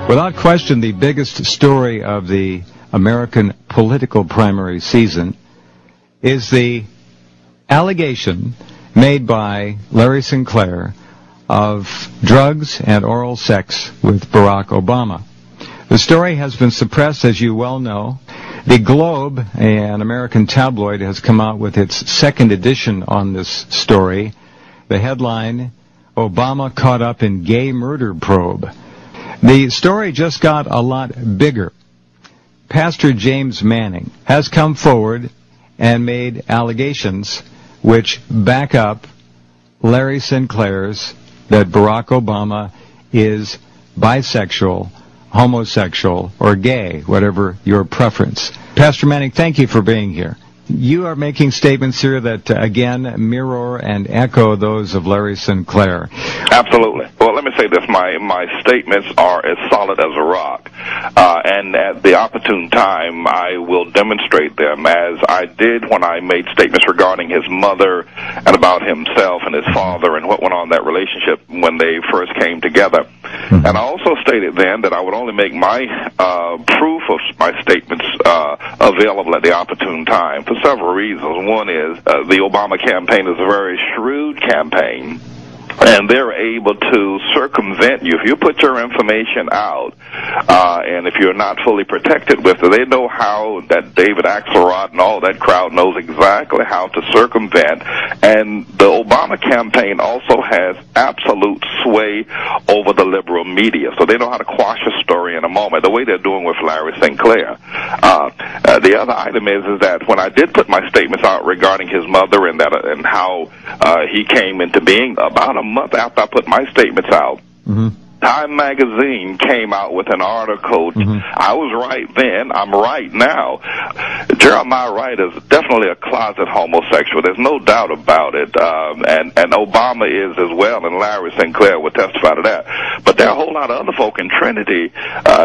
Without question, the biggest story of the American political primary season is the allegation made by Larry Sinclair of drugs and oral sex with Barack Obama. The story has been suppressed, as you well know. The Globe, an American tabloid, has come out with its second edition on this story. The headline, Obama Caught Up in Gay Murder Probe. The story just got a lot bigger. Pastor James Manning has come forward and made allegations which back up Larry Sinclair's that Barack Obama is bisexual, homosexual, or gay, whatever your preference. Pastor Manning, thank you for being here. You are making statements here that, again, mirror and echo those of Larry Sinclair. Absolutely. Well, let me say this. My statements are as solid as a rock. And at the opportune time, I will demonstrate them, as I did when I made statements regarding his mother and about himself and his father and what went on in that relationship when they first came together. And I also stated then that I would only make my proof of my statements available at the opportune time for several reasons. One is the Obama campaign is a very shrewd campaign, and they're able to circumvent you. If you put your information out, and if you're not fully protected with it, they know how, that David Axelrod and all that crowd knows exactly how to circumvent. And the Obama campaign also has absolute sway over the liberal media, so they know how to quash a story in a moment, the way they're doing with Larry Sinclair. The other item is that when I did put my statements out regarding his mother and how he came into being, about a month after I put my statements out, Time magazine came out with an article. I was right then, I'm right now. Jeremiah Wright is definitely a closet homosexual. There's no doubt about it. And Obama is as well, and Larry Sinclair would testify to that. But there are a whole lot of other folk in Trinity,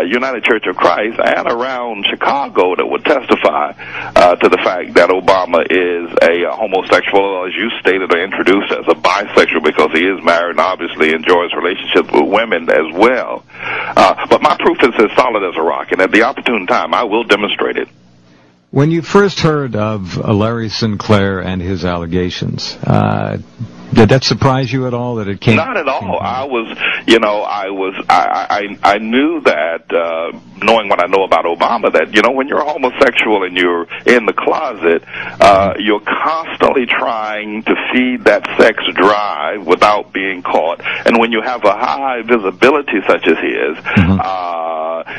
United Church of Christ, and around Chicago that would testify to the fact that Obama is a homosexual, as you stated or introduced, as a bisexual, because he is married and obviously enjoys relationships with women as well. But my proof is as solid as a rock, and at the opportune time, I will demonstrate it. When you first heard of Larry Sinclair and his allegations, did that surprise you at all that it came? Not at all. I knew that, knowing what I know about Obama, that, when you're a homosexual and you're in the closet, you're constantly trying to feed that sex drive without being caught. And when you have a high visibility such as his,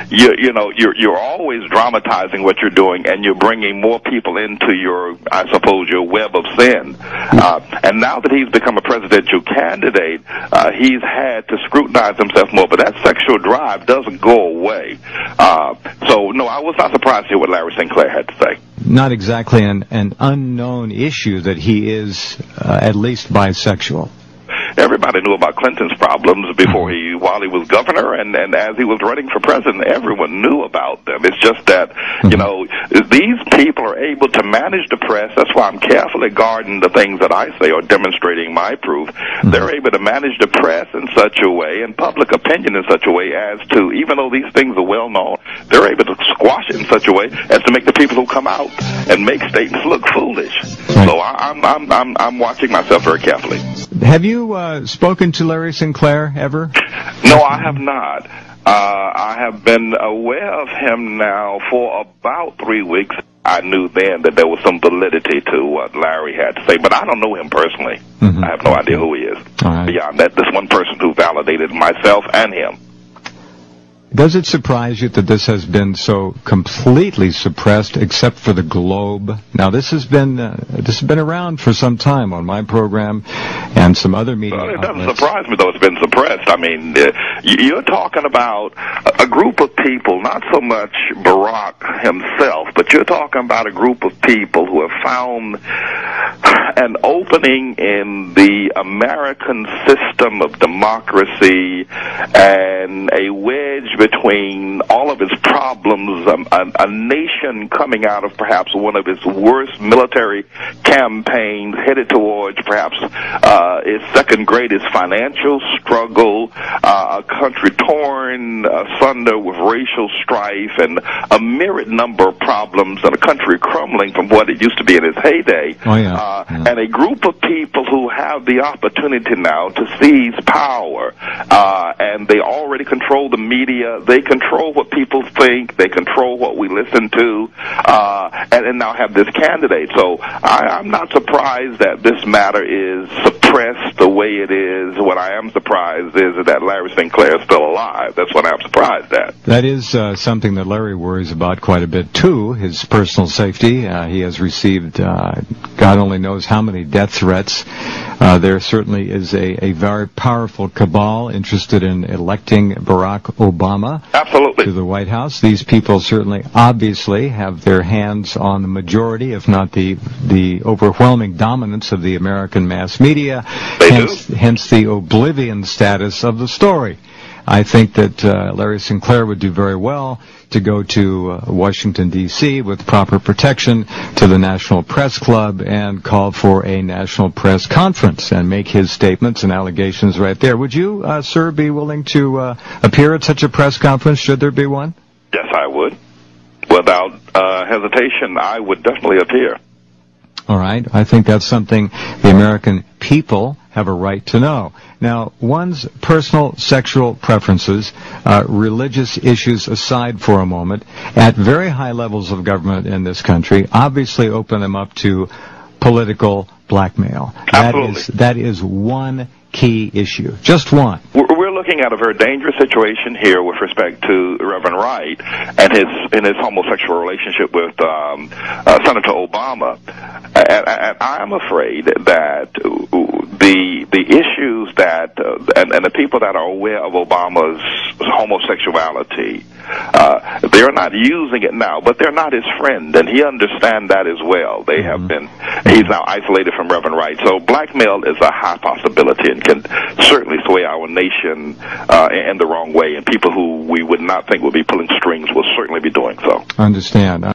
you're always dramatizing what you're doing, and you're bringing more people into your web of sin. And now that he's become a presidential candidate, he's had to scrutinize himself more, but that sexual drive doesn't go away. So, no, I was not surprised to hear what Larry Sinclair had to say. Not exactly an unknown issue that he is at least bisexual. Everybody knew about Clinton's problems while he was governor, and as he was running for president, everyone knew about them. It's just that, these people are able to manage the press. That's why I'm carefully guarding the things that I say or demonstrating my proof. They're able to manage the press in such a way and public opinion in such a way as to, even though these things are well known, they're able to squash it in such a way as to make the people who come out and make statements look foolish. So I'm watching myself very carefully. Have you spoken to Larry Sinclair ever? No, I have not. I have been aware of him now for about 3 weeks. I knew then that there was some validity to what Larry had to say, but I don't know him personally. I have no idea who he is. Beyond that, this one person who validated myself and him. Does it surprise you that this has been so completely suppressed, except for the Globe? Now, this has been around for some time on my program and some other media outlets. It doesn't surprise me, though, it's been suppressed. I mean, you're talking about a group of people, not so much Barack himself, but you're talking about a group of people who have found an opening in the American system of democracy and a wedge between all of its problems, a nation coming out of perhaps one of its worst military campaigns, headed towards perhaps its second greatest financial struggle, a country torn asunder with racial strife and a myriad number of problems, and a country crumbling from what it used to be in its heyday. And a group of people who have the opportunity now to seize power, and they already control the media, they control what people think, they control what we listen to, and now have this candidate. So I'm not surprised that this matter is suppressed the way it is. What I am surprised is that Larry Sinclair is still alive. That's what I'm surprised at. That is something that Larry worries about quite a bit, too, his personal safety. He has received God only knows how many death threats. There certainly is a very powerful cabal interested in electing Barack Obama to the White House. These people certainly, obviously, have their hands on the majority, if not the overwhelming dominance of the American mass media, hence the oblivion status of the story. I think that Larry Sinclair would do very well to go to Washington, D.C. with proper protection to the National Press Club and call for a national press conference and make his statements and allegations right there. Would you, sir, be willing to appear at such a press conference, should there be one? Yes, I would. Without hesitation, I would definitely appear. All right. I think that's something the American people have a right to know. Now, one's personal sexual preferences, religious issues aside for a moment, at very high levels of government in this country, obviously open them up to political blackmail. That is one key issue. Just one. We're looking at a very dangerous situation here with respect to Reverend Wright and his homosexual relationship with Senator Obama. And I'm afraid that the issues that and the people that are aware of Obama's homosexuality, they're not using it now, but they're not his friend, and he understands that as well. They have been. He's now isolated from Reverend Wright, so blackmail is a high possibility and can certainly sway our nation in the wrong way, and people who we would not think would be pulling strings will certainly be doing so. Understand.